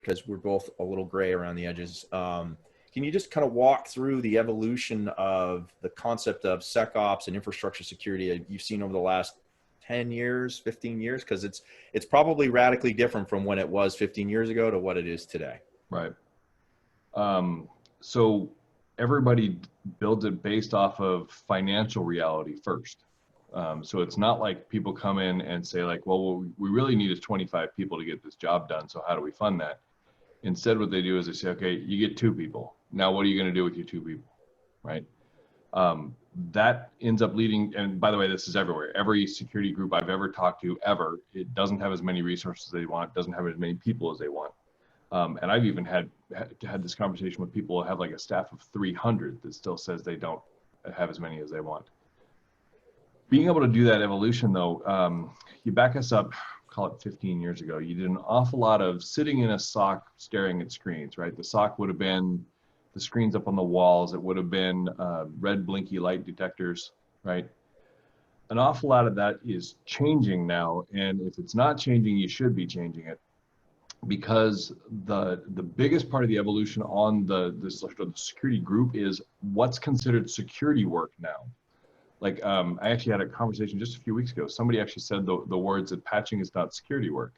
because we're both a little gray around the edges. Can you just kind of walk through the evolution of the concept of SecOps and infrastructure security you've seen over the last 10 years, 15 years? Because it's probably radically different from when it was 15 years ago to what it is today. Right. So everybody builds it based off of financial reality first. So it's not like people come in and say like, well, what we really need is 25 people to get this job done. So how do we fund that? Instead, what they do is they say, okay, you get 2 people. Now, what are you going to do with your 2 people, right? That ends up leading, and by the way, this is everywhere. Every security group I've ever talked to ever, it doesn't have as many resources as they want, doesn't have as many people as they want. And I've even had this conversation with people who have like a staff of 300 that still says they don't have as many as they want. Being able to do that evolution though, you back us up, call it 15 years ago, you did an awful lot of sitting in a SOC staring at screens, right? The SOC would have been the screens up on the walls. It would have been red blinky light detectors, right? An awful lot of that is changing now. And if it's not changing, you should be changing it, because the biggest part of the evolution on the security group is what's considered security work now. Like I actually had a conversation just a few weeks ago. Somebody actually said the words that patching is not security work.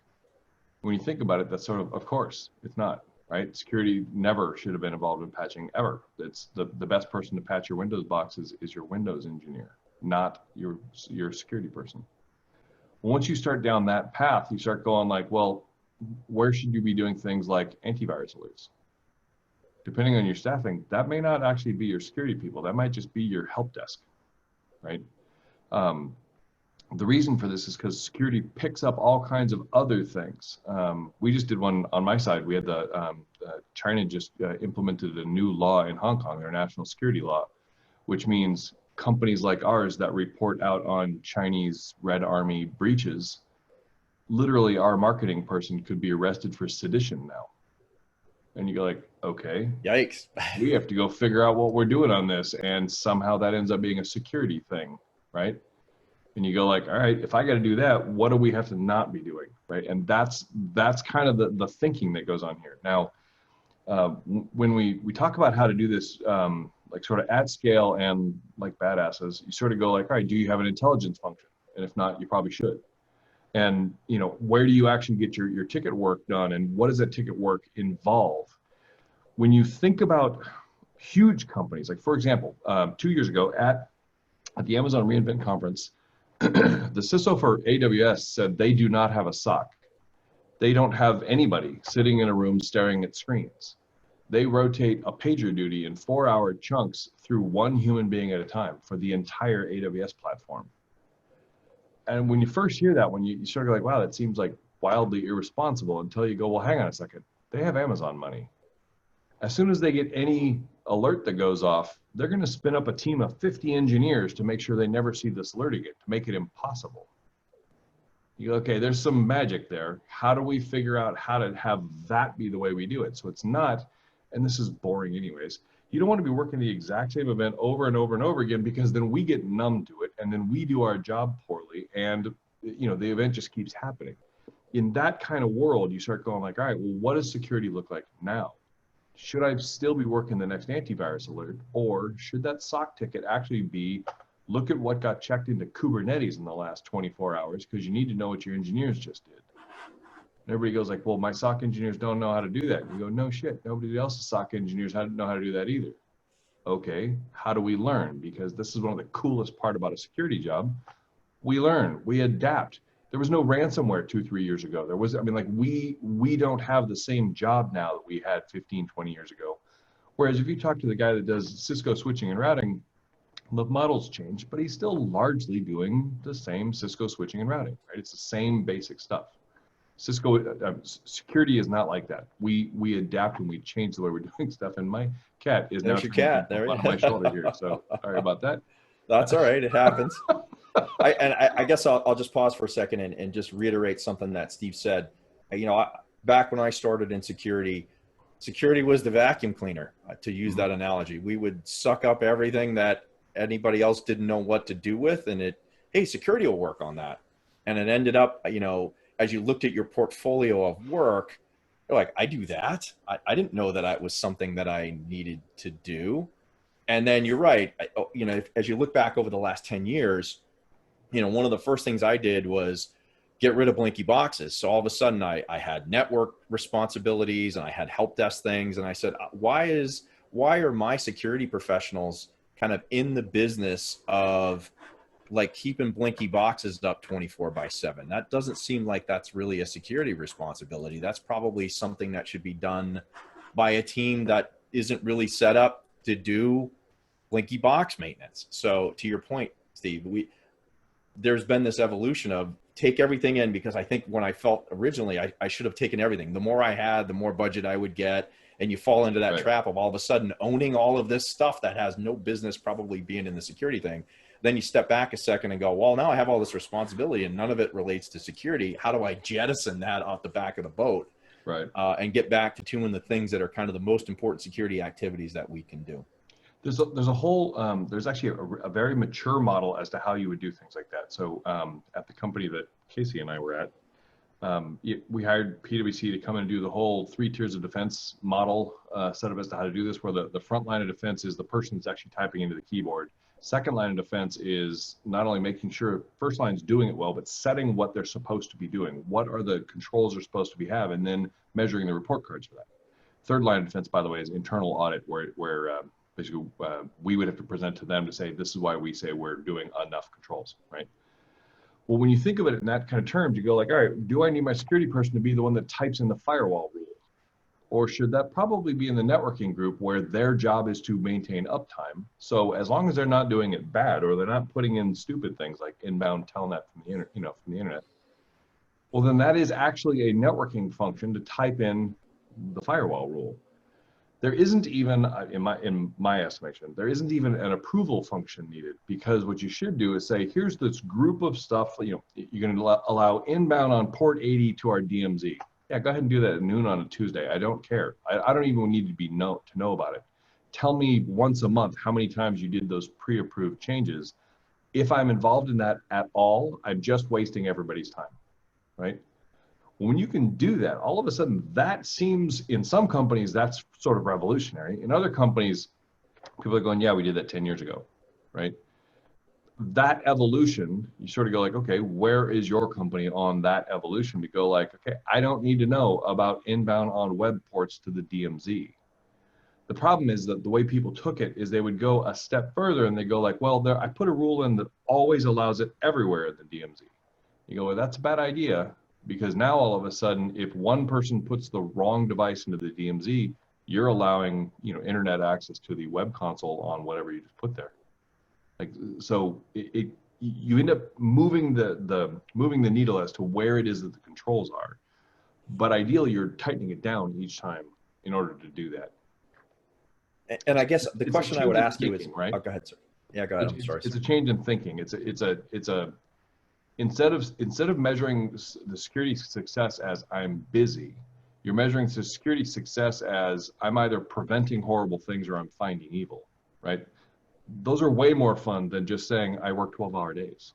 When you think about it, that's sort of course, it's not, right? Security never should have been involved in patching ever. It's the best person to patch your Windows boxes is your Windows engineer, not your security person. Once you start down that path, you start going like, well, where should you be doing things like antivirus alerts? Depending on your staffing, that may not actually be your security people. That might just be your help desk, right? The reason for this is because security picks up all kinds of other things. We just did one on my side. We had China just implemented a new law in Hong Kong, their national security law, which means companies like ours that report out on Chinese Red Army breaches, literally our marketing person could be arrested for sedition now. And you go like, okay, yikes. We have to go figure out what we're doing on this. And somehow that ends up being a security thing, right? And you go like, all right, if I got to do that, what do we have to not be doing, right? And that's kind of the thinking that goes on here. Now, when we talk about how to do this, like sort of at scale and like badasses, you sort of go like, all right, do you have an intelligence function? And if not, you probably should. And where do you actually get your ticket work done, and what does that ticket work involve? When you think about huge companies, like for example, 2 years ago at the Amazon reInvent conference, the CISO for AWS said they do not have a SOC. They don't have anybody sitting in a room staring at screens. They rotate a pager duty in 4-hour chunks through one human being at a time for the entire AWS platform. And when you first hear that, when you sort of go like, wow, that seems like wildly irresponsible, until you go, well, hang on a second. They have Amazon money. As soon as they get any alert that goes off, they're going to spin up a team of 50 engineers to make sure they never see this alert again, to make it impossible. You go, okay, there's some magic there. How do we figure out how to have that be the way we do it? So it's not, and this is boring anyways, you don't want to be working the exact same event over and over and over again, because then we get numb to it and then we do our job poorly, and the event just keeps happening. In that kind of world, you start going like, all right, well, what does security look like now? Should I still be working the next antivirus alert, or should that SOC ticket actually be, look at what got checked into Kubernetes in the last 24 hours, because you need to know what your engineers just did. And everybody goes like, well, my SOC engineers don't know how to do that. And you go, no shit, nobody else's SOC engineers know how to do that either. Okay, how do we learn? Because this is one of the coolest part about a security job. We learn, we adapt. There was no ransomware 2-3 years ago. There was, we don't have the same job now that we had 15, 20 years ago. Whereas if you talk to the guy that does Cisco switching and routing, the model's changed, but he's still largely doing the same Cisco switching and routing, right? It's the same basic stuff. Cisco security is not like that. We adapt and we change the way we're doing stuff. And my cat is now on my shoulder here, so sorry about that. That's all right. It happens. I guess I'll just pause for a second and just reiterate something that Steve said. Back when I started in security was the vacuum cleaner, to use that analogy. We would suck up everything that anybody else didn't know what to do with, and hey, security will work on that. And it ended up, as you looked at your portfolio of work, They're like, I do that? I didn't know that that was something that I needed to do. And then you're right. As you look back over the last 10 years, one of the first things I did was get rid of blinky boxes. So all of a sudden I had network responsibilities and I had help desk things. And I said, why are my security professionals kind of in the business of like keeping blinky boxes up 24/7? That doesn't seem like that's really a security responsibility. That's probably something that should be done by a team that isn't really set up to do blinky box maintenance. So to your point, Steve, there's been this evolution of take everything in, because I think when I felt originally, I should have taken everything. The more I had, the more budget I would get. And you fall into that trap of all of a sudden owning all of this stuff that has no business probably being in the security thing. Then you step back a second and go, well, now I have all this responsibility and none of it relates to security. How do I jettison that off the back of the boat? Right. And get back to doing the things that are kind of the most important security activities that we can do. There's a whole, there's actually a very mature model as to how you would do things like that. So at the company that Casey and I were at, we hired PwC to come and do the whole 3 tiers of defense model setup as to how to do this, where the front line of defense is the person that's actually typing into the keyboard. Second line of defense is not only making sure first line's doing it well, but setting what they're supposed to be doing. What are the controls they're supposed to be having, and then measuring the report cards for that. Third line of defense, by the way, is internal audit, where basically we would have to present to them to say, this is why we say we're doing enough controls, right? Well, when you think of it in that kind of terms, you go like, all right, do I need my security person to be the one that types in the firewall rule? Or should that probably be in the networking group where their job is to maintain uptime? So as long as they're not doing it bad, or they're not putting in stupid things like inbound telnet from the internet, well, then that is actually a networking function to type in the firewall rule. There isn't even, in my estimation, there isn't even an approval function needed, because what you should do is say, here's this group of stuff, you're going to allow inbound on port 80 to our DMZ. Yeah, go ahead and do that at noon on a Tuesday. I don't care. I don't even need to know about it. Tell me once a month how many times you did those pre-approved changes. If I'm involved in that at all, I'm just wasting everybody's time, right? When you can do that, all of a sudden that seems, in some companies, that's sort of revolutionary. In other companies, people are going, yeah, we did that 10 years ago, right? That evolution, you sort of go like, okay, where is your company on that evolution? To go like, okay, I don't need to know about inbound on web ports to the DMZ. The problem is that the way people took it is they would go a step further and they go like, well, I put a rule in that always allows it everywhere in the DMZ. You go, well, that's a bad idea, because now all of a sudden, if one person puts the wrong device into the DMZ, you're allowing internet access to the web console on whatever you just put there. Like, so you end up moving the needle as to where it is that the controls are, but ideally you're tightening it down each time in order to do that. And I guess the question I would ask you is, right? Oh, go ahead, sir. Yeah, go ahead. I'm sorry. It's a change in thinking. Instead of measuring the security success as I'm busy, you're measuring the security success as I'm either preventing horrible things or I'm finding evil, right? Those are way more fun than just saying I work 12-hour days.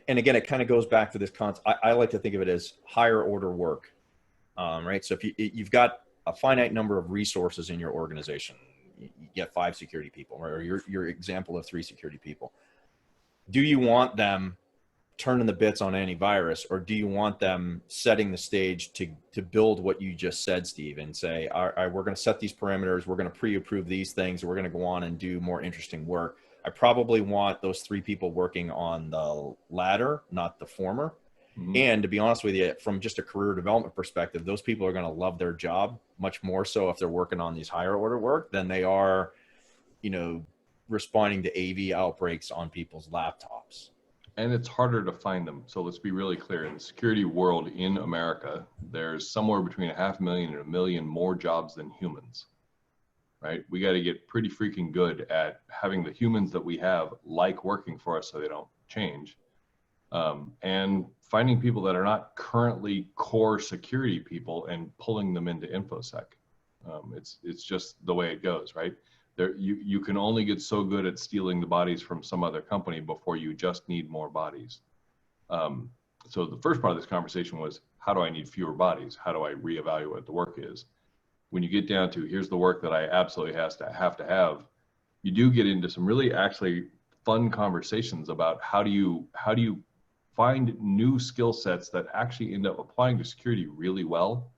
And again, it kind of goes back to this concept. I like to think of it as higher order work, right? So if you've got a finite number of resources in your organization, you get 5 security people, or your example of 3 security people. Do you want them turning the bits on antivirus, or do you want them setting the stage to build what you just said, Steve, and say, all right, we're going to set these parameters, we're going to pre-approve these things, we're going to go on and do more interesting work. I probably want those 3 people working on the latter, not the former. Mm-hmm. And to be honest with you, from just a career development perspective, those people are going to love their job much more so if they're working on these higher order work than they are, responding to AV outbreaks on people's laptops. And it's harder to find them. So let's be really clear. In the security world in America, there's somewhere between 500,000 and 1 million more jobs than humans, right? We got to get pretty freaking good at having the humans that we have like working for us so they don't change. And finding people that are not currently core security people and pulling them into InfoSec. It's just the way it goes, right? You can only get so good at stealing the bodies from some other company before you just need more bodies. So the first part of this conversation was, how do I need fewer bodies? How do I reevaluate what the work is? When you get down to here's the work that I absolutely have to have, you do get into some really actually fun conversations about how do you find new skill sets that actually end up applying to security really well,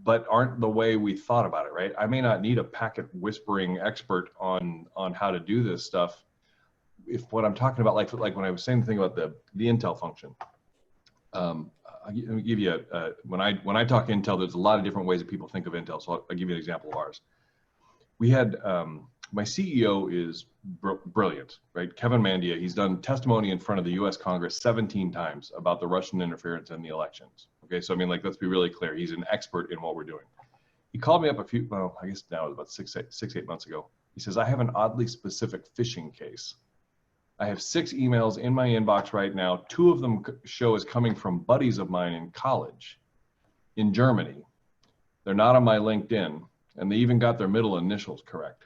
but aren't the way we thought about it, right? I may not need a packet whispering expert on how to do this stuff. If what I'm talking about, like when I was saying the thing about the intel function, let me give you when I talk intel, there's a lot of different ways that people think of intel. So I'll give you an example of ours. We had my CEO is brilliant, right? Kevin Mandia. He's done testimony in front of the U.S. Congress 17 times about the Russian interference in the elections. Okay, so I mean, like, let's be really clear. He's an expert in what we're doing. He called me up I guess now it was about 8 months ago. He says, I have an oddly specific phishing case. I have 6 emails in my inbox right now. 2 of them show as coming from buddies of mine in college in Germany. They're not on my LinkedIn, and they even got their middle initials correct.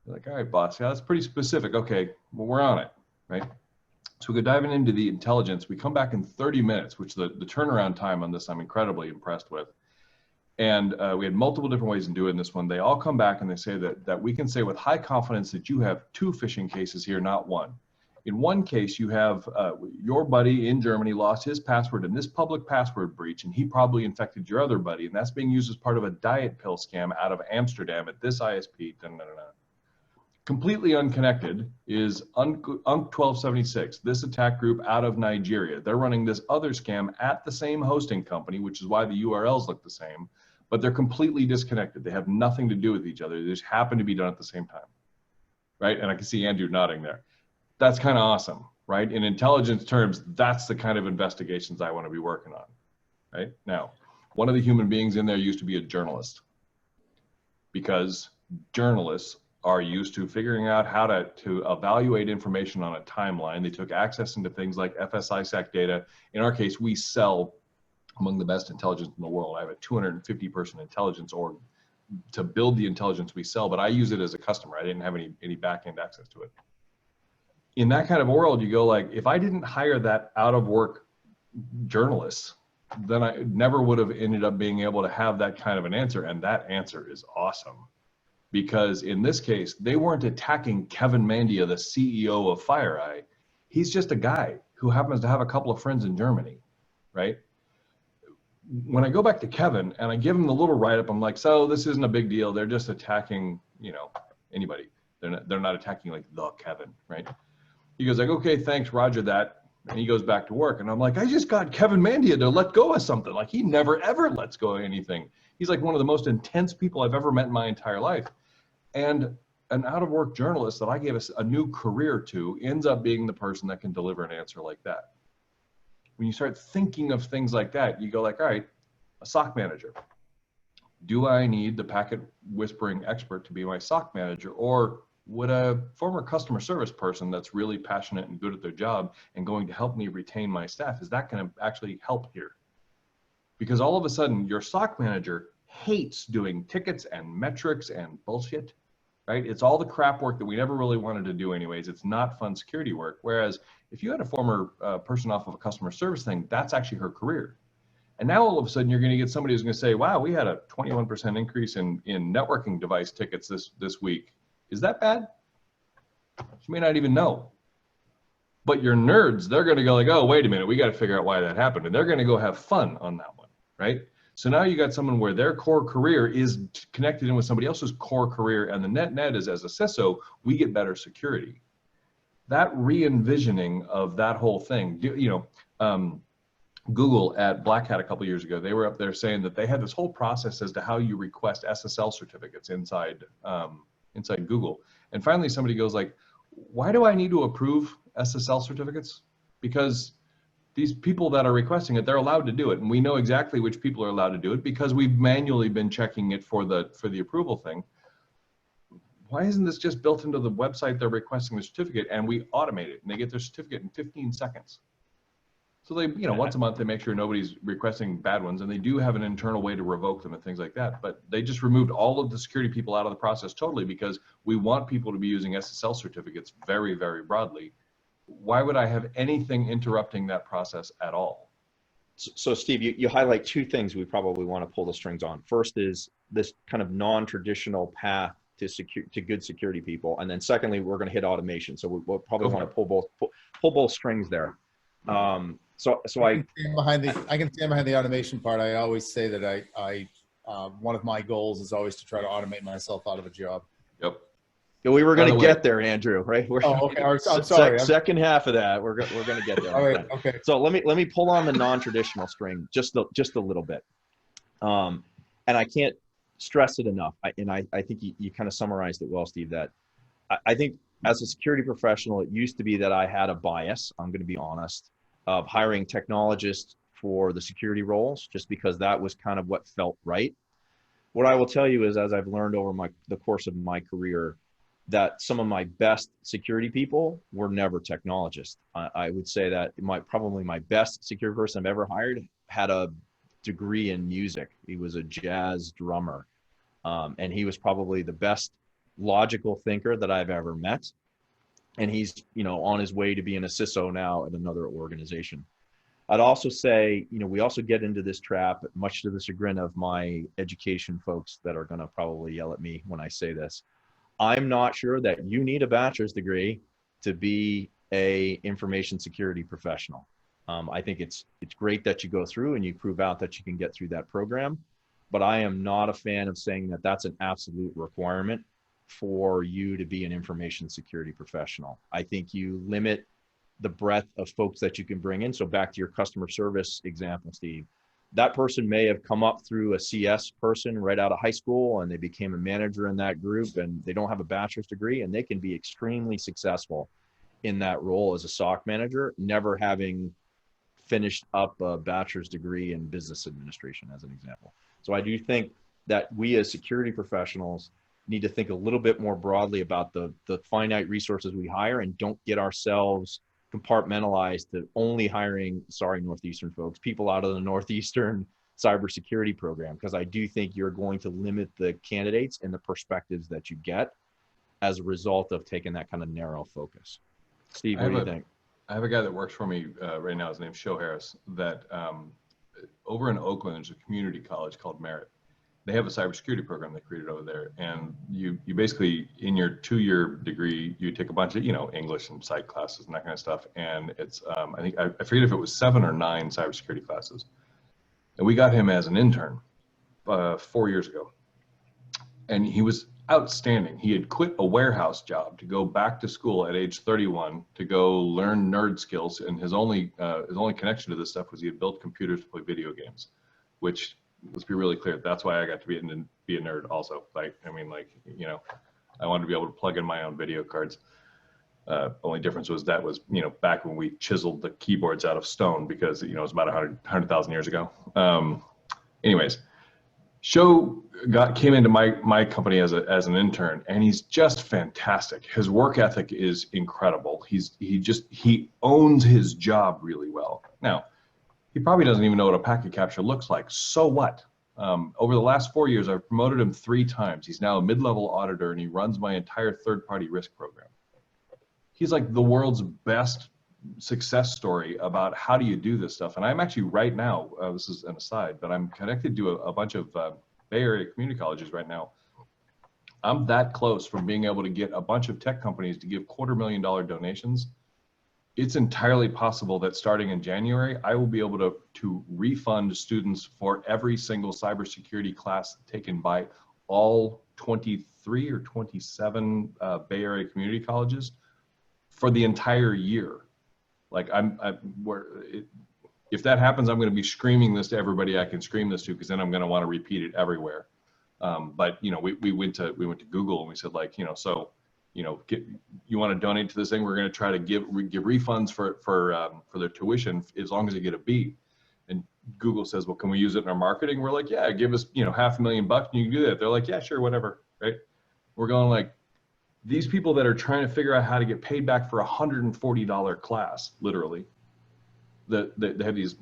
They're like, all right, boss, yeah, that's pretty specific. Okay, well, we're on it, right? So we go diving into the intelligence. We come back in 30 minutes, which the turnaround time on this I'm incredibly impressed with. And we had multiple different ways in doing this one. They all come back and they say that we can say with high confidence that you have 2 phishing cases here, not 1. In one case, you have your buddy in Germany lost his password in this public password breach, and he probably infected your other buddy, and that's being used as part of a diet pill scam out of Amsterdam at this ISP. Completely unconnected is UNC 1276, this attack group out of Nigeria. They're running this other scam at the same hosting company, which is why the URLs look the same, but they're completely disconnected. They have nothing to do with each other. They just happen to be done at the same time, right? And I can see Andrew nodding there. That's kind of awesome, right? In intelligence terms, that's the kind of investigations I want to be working on, right? Now, one of the human beings in there used to be a journalist, because journalists are used to figuring out how to evaluate information on a timeline. They took access into things like FSISAC data. In our case, we sell among the best intelligence in the world. I have a 250-person intelligence org to build the intelligence we sell, but I use it as a customer. I didn't have any back-end access to it. In that kind of world, you go like, if I didn't hire that out-of-work journalist, then I never would have ended up being able to have that kind of an answer, and that answer is awesome. Because in this case, they weren't attacking Kevin Mandia, the CEO of FireEye. He's just a guy who happens to have a couple of friends in Germany, right? When I go back to Kevin and I give him the little write-up, I'm like, so this isn't a big deal. They're just attacking, anybody. They're not attacking like the Kevin, right? He goes like, okay, thanks, roger that. And he goes back to work. And I'm like, I just got Kevin Mandia to let go of something. Like, he never, ever lets go of anything. He's like one of the most intense people I've ever met in my entire life. And an out-of-work journalist that I gave a new career to ends up being the person that can deliver an answer like that. When you start thinking of things like that, you go like, all right, a SOC manager. Do I need the packet whispering expert to be my SOC manager? Or would a former customer service person that's really passionate and good at their job and going to help me retain my staff, is that going to actually help here? Because all of a sudden, your SOC manager hates doing tickets and metrics and bullshit, right? It's all the crap work that we never really wanted to do anyways. It's not fun security work. Whereas if you had a former person off of a customer service thing, that's actually her career. And now all of a sudden you're going to get somebody who's going to say, wow, we had a 21% increase in networking device tickets this week. Is that bad? She may not even know. But your nerds, they're going to go like, oh, wait a minute, we got to figure out why that happened. And they're going to go have fun on that one, right? So now you got someone where their core career is connected in with somebody else's core career, and the net is, as a CISO, we get better security. That re-envisioning of that whole thing, Google at Black Hat a couple of years ago, they were up there saying that they had this whole process as to how you request SSL certificates inside Google. And finally somebody goes like, why do I need to approve SSL certificates? Because these people that are requesting it, they're allowed to do it. And we know exactly which people are allowed to do it because we've manually been checking it for the approval thing. Why isn't this just built into the website they're requesting the certificate, and we automate it and they get their certificate in 15 seconds? So they, once a month they make sure nobody's requesting bad ones, and they do have an internal way to revoke them and things like that. But they just removed all of the security people out of the process totally because we want people to be using SSL certificates very, very broadly. Why would I have anything interrupting that process at all? So Steve, you highlight two things we probably want to pull the strings on. First is this kind of non-traditional path to good security people, and then secondly, we're going to hit automation. So we'll probably want to pull both strings there. So I can stand behind the automation part. I always say that one of my goals is always to try to automate myself out of a job. Yep. Yeah, we were going to get there, Andrew. Right? Okay. I'm sorry. Second half of that, we're going to get there. All right. Okay. So let me pull on the non-traditional string just a little bit, and I can't stress it enough. I think you kind of summarized it well, Steve. That I think as a security professional, it used to be that I had a bias. I'm going to be honest, of hiring technologists for the security roles, just because that was kind of what felt right. What I will tell you is, as I've learned over the course of my career, that some of my best security people were never technologists. I would say that probably my best security person I've ever hired had a degree in music. He was a jazz drummer, and he was probably the best logical thinker that I've ever met. And he's, on his way to being a CISO now at another organization. I'd also say, we also get into this trap, much to the chagrin of my education folks that are going to probably yell at me when I say this. I'm not sure that you need a bachelor's degree to be a information security professional. I think it's great that you go through and you prove out that you can get through that program, but I am not a fan of saying that that's an absolute requirement for you to be an information security professional. I think you limit the breadth of folks that you can bring in. So back to your customer service example, Steve, that person may have come up through a CS person right out of high school and they became a manager in that group, and they don't have a bachelor's degree, and they can be extremely successful in that role as a SOC manager, never having finished up a bachelor's degree in business administration, as an example. So I do think that we as security professionals need to think a little bit more broadly about the finite resources we hire, and don't get ourselves compartmentalized to only hiring, Northeastern folks, people out of the Northeastern cybersecurity program, because I do think you're going to limit the candidates and the perspectives that you get as a result of taking that kind of narrow focus. Steve, what do you think? I have a guy that works for me right now. His name's Show Harris. That over in Oakland, there's a community college called Merit. They have a cybersecurity program they created over there, and you basically, in your 2-year degree, you take a bunch of English and psych classes and that kind of stuff, and it's I forget if it was 7 or 9 cybersecurity classes, and we got him as an intern 4 years ago, and he was outstanding. He had quit a warehouse job to go back to school at age 31 to go learn nerd skills, and his only connection to this stuff was he had built computers to play video games, which, let's be really clear, that's why I got to be a nerd also. I wanted to be able to plug in my own video cards. Only difference was that was, back when we chiseled the keyboards out of stone, because, it was about 100,000 years ago. Anyways, Show came into my company as an intern, and he's just fantastic. His work ethic is incredible. He owns his job really well. Now, he probably doesn't even know what a packet capture looks like. So what? Over the last 4 years, I've promoted him 3 times. He's now a mid-level auditor, and he runs my entire third-party risk program. He's like the world's best success story about how do you do this stuff. And I'm actually right now, this is an aside, but I'm connected to a bunch of Bay Area community colleges right now. I'm that close from being able to get a bunch of tech companies to give $250,000 donations. It's entirely possible that starting in January, I will be able to refund students for every single cybersecurity class taken by all 23 or 27 Bay Area community colleges for the entire year. Like if that happens, I'm going to be screaming this to everybody I can scream this to, because then I'm going to want to repeat it everywhere. But we went to Google and we said, like, you want to donate to this thing? We're going to try to give refunds for their tuition as long as they get a B. And Google says, well, can we use it in our marketing? We're like, yeah, give us $500,000 and you can do that. They're like, yeah, sure, whatever, right? We're going like, these people that are trying to figure out how to get paid back for $140 class, literally, they have these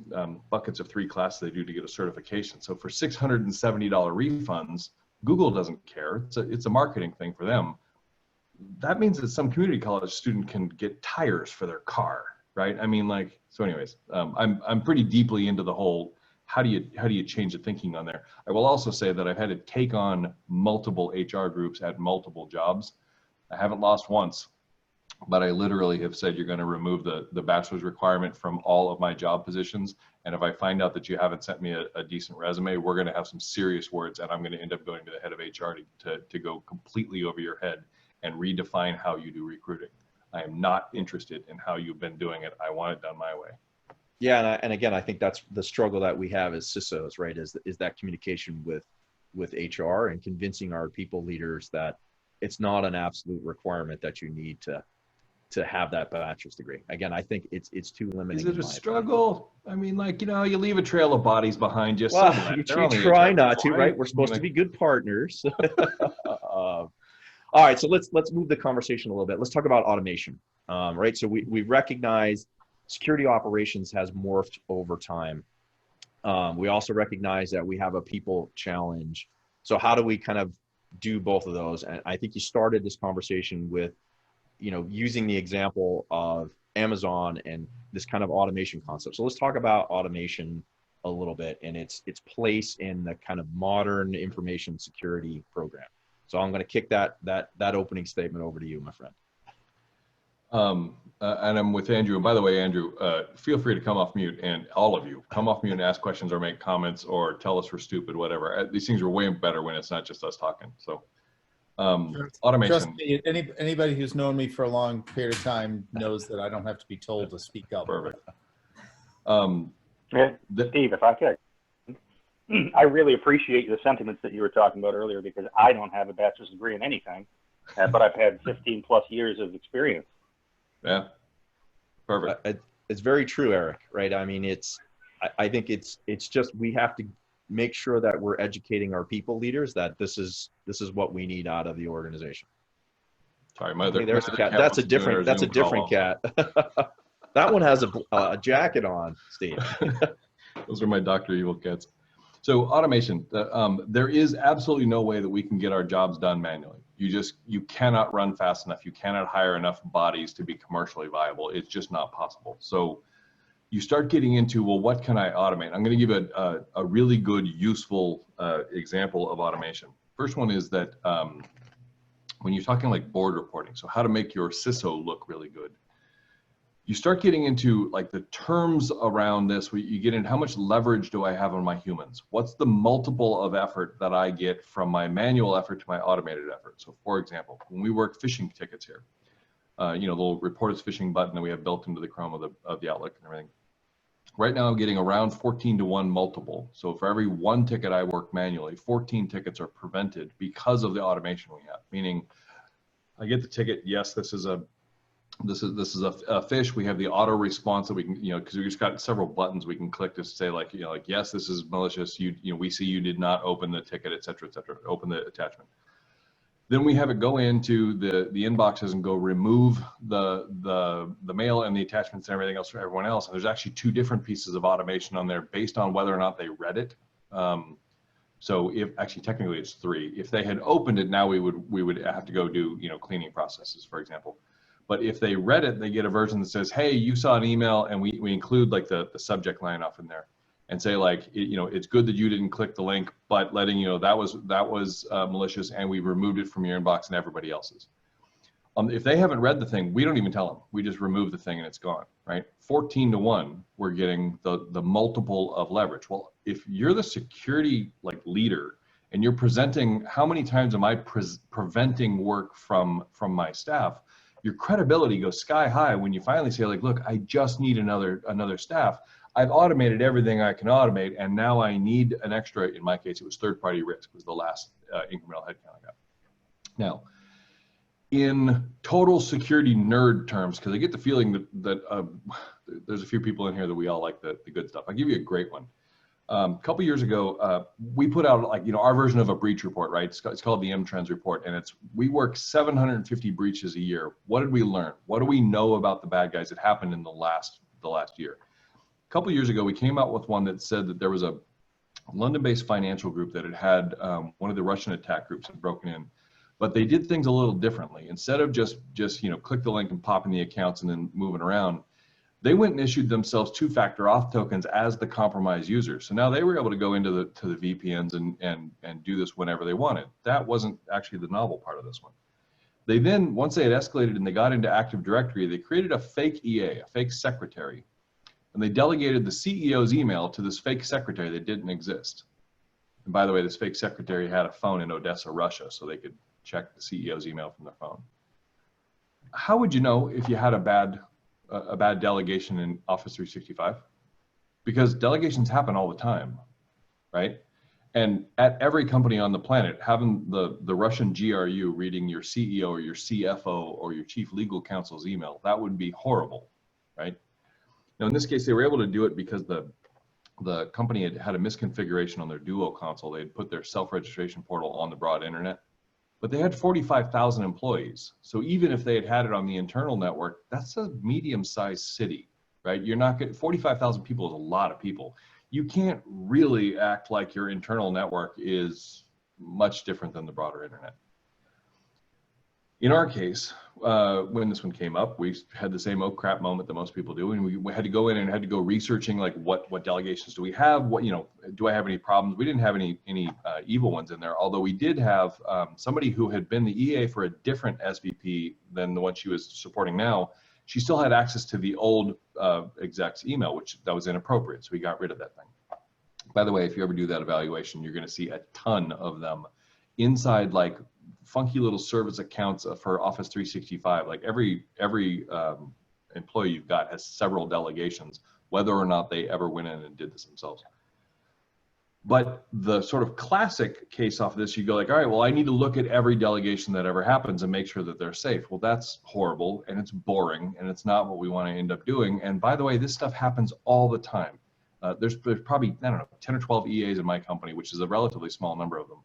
buckets of 3 classes they do to get a certification. So for $670 refunds, Google doesn't care. It's a marketing thing for them. That means that some community college student can get tires for their car, right? I mean, like, So anyways, I'm pretty deeply into the whole, how do you change the thinking on there? I will also say that I've had to take on multiple HR groups at multiple jobs. I haven't lost once, but I literally have said, you're going to remove the bachelor's requirement from all of my job positions. And if I find out that you haven't sent me a decent resume, we're going to have some serious words, and I'm going to end up going to the head of HR to go completely over your head and redefine how you do recruiting. I am not interested in how you've been doing it. I want it done my way. Yeah, and again, I think that's the struggle that we have as CISOs, right? Is that communication with HR and convincing our people leaders that it's not an absolute requirement that you need to have that bachelor's degree. Again, I think it's too limiting. Is it a struggle? I mean, like, you leave a trail of bodies behind you. Well, so you try not to, right? We're supposed to be good partners. All right, so let's move the conversation a little bit. Let's talk about automation, right? So we recognize security operations has morphed over time. We also recognize that we have a people challenge. So how do we kind of do both of those? And I think you started this conversation with, using the example of Amazon and this kind of automation concept. So let's talk about automation a little bit and its place in the kind of modern information security program. So I'm going to kick that opening statement over to you, my friend. And I'm with Andrew. And by the way, Andrew, feel free to come off mute, and all of you come off mute and ask questions or make comments or tell us we're stupid, whatever. These things are way better when it's not just us talking. So automation. Trust me, anybody who's known me for a long period of time knows that I don't have to be told to speak up. Perfect. Steve, if I could, I really appreciate the sentiments that you were talking about earlier, because I don't have a bachelor's degree in anything, but I've had 15 plus years of experience. Yeah, perfect. It's very true, Eric, right? I mean, I think it's just, we have to make sure that we're educating our people leaders that this is what we need out of the organization. Sorry, there's a cat. That's a different cat. That one has a jacket on, Steve. Those are my Dr. Evil cats. So automation, there is absolutely no way that we can get our jobs done manually. You cannot run fast enough. You cannot hire enough bodies to be commercially viable. It's just not possible. So you start getting into, well, what can I automate? I'm going to give a really good, useful example of automation. First one is that when you're talking like board reporting, so how to make your CISO look really good, you start getting into like the terms around this, where you get into how much leverage do I have on my humans? What's the multiple of effort that I get from my manual effort to my automated effort? So for example, when we work phishing tickets here, the little report as phishing button that we have built into the Chrome of the Outlook and everything. Right now I'm getting around 14-to-1 multiple. So for every one ticket I work manually, 14 tickets are prevented because of the automation we have. Meaning I get the ticket, yes, this is a fish. We have the auto response that we can, because we just got several buttons we can click to say like, yes, this is malicious. We see you did not open the ticket, et cetera, open the attachment. Then we have it go into the inboxes and go remove the mail and the attachments and everything else for everyone else. And there's actually two different pieces of automation on there based on whether or not they read it. So if actually technically it's three. If they had opened it, now we would have to go do cleaning processes, for example. But if they read it, they get a version that says, hey, you saw an email, and we include like the subject line off in there and say like, it's good that you didn't click the link, but letting you know that was malicious, and we removed it from your inbox and everybody else's. If they haven't read the thing, we don't even tell them. We just remove the thing and it's gone, right? 14-to-1, we're getting the multiple of leverage. Well, if you're the security leader and you're presenting, how many times am I preventing work from my staff? Your credibility goes sky high when you finally say like, look, I just need another staff. I've automated everything I can automate, and now I need an extra. In my case, it was third-party risk was the last incremental headcount I got. Now, in total security nerd terms, because I get the feeling that there's a few people in here that we all like the good stuff. I'll give you a great one. A couple years ago, we put out our version of a breach report, right? It's called the M-Trends report, and we work 750 breaches a year. What did we learn? What do we know about the bad guys that happened in the last year? A couple years ago, we came out with one that said that there was a London-based financial group that had one of the Russian attack groups had broken in, but they did things a little differently. Instead of just click the link and pop in the accounts and then moving around, They went and issued themselves two-factor auth tokens as the compromised user. So now they were able to go into the VPNs and do this whenever they wanted. That wasn't actually the novel part of this one. They then, once they had escalated and they got into Active Directory, they created a fake EA, a fake secretary, and they delegated the CEO's email to this fake secretary that didn't exist. And by the way, this fake secretary had a phone in Odessa, Russia, so they could check the CEO's email from their phone. How would you know if you had a bad delegation in Office 365? Because delegations happen all the time, right? And at every company on the planet, having the Russian GRU reading your CEO or your CFO or your chief legal counsel's email, that would be horrible, right? Now, in this case, they were able to do it because the company had a misconfiguration on their Duo console. They had put their self-registration portal on the broad internet, but they had 45,000 employees. So even if they had had it on the internal network, that's a medium-sized city, right? You're not getting 45,000 people is a lot of people. You can't really act like your internal network is much different than the broader internet. In our case, when this one came up, we had the same oh crap moment that most people do, and we had to go in and had to go researching like what delegations do we have, what, you know, do I have any problems? We didn't have any evil ones in there, although we did have somebody who had been the EA for a different SVP than the one she was supporting now. She still had access to the old exec's email, that was inappropriate, so we got rid of that thing. By the way, if you ever do that evaluation, you're going to see a ton of them inside like funky little service accounts for Office 365. Like every employee you've got has several delegations, whether or not they ever went in and did this themselves. But the sort of classic case off of this, you go like, all right, well, I need to look at every delegation that ever happens and make sure that they're safe. Well, that's horrible and it's boring and it's not what we want to end up doing. And by the way, this stuff happens all the time. There's probably, I don't know, 10 or 12 EAs in my company, which is a relatively small number of them.